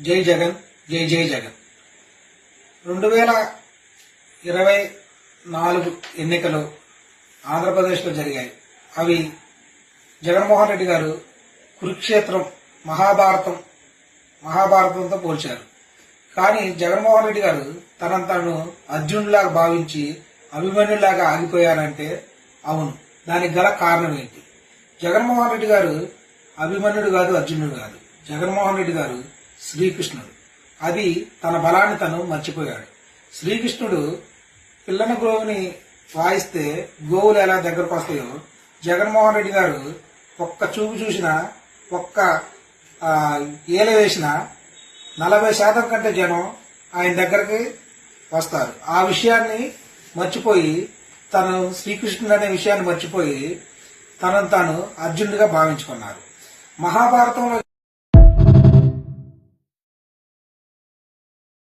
జై జగన్, జై జై జగన్. 2024 ఎన్నికలు ఆంధ్రప్రదేశ్లో జరిగాయి. అవి జగన్మోహన్ రెడ్డి గారు కురుక్షేత్రం మహాభారతంతో పోల్చారు. కానీ జగన్మోహన్ రెడ్డి గారు తనను అర్జునుడిలాగా భావించి అభిమన్యులాగా ఆగిపోయారంటే అవును. దానికి గల కారణం ఏంటి? జగన్మోహన్ రెడ్డి గారు అభిమన్యుడు కాదు, అర్జునుడు కాదు. జగన్మోహన్ రెడ్డి గారు శ్రీకృష్ణుడు. అది తన బలాన్ని తను మర్చిపోయాడు. శ్రీకృష్ణుడు పిల్లన గోవుని వాయిస్తే గోవులు ఎలా దగ్గరకు వస్తాయో జగన్మోహన్ రెడ్డి గారు ఒక్క చూపు చూసినా, ఒక్క ఏల వేసినా 40% కంటే జనం ఆయన దగ్గరికి వస్తారు. ఆ విషయాన్ని మర్చిపోయి, తను శ్రీకృష్ణుడు అనే విషయాన్ని మర్చిపోయి తనను తాను అర్జునుడిగా భావించుకున్నారు. మహాభారతంలో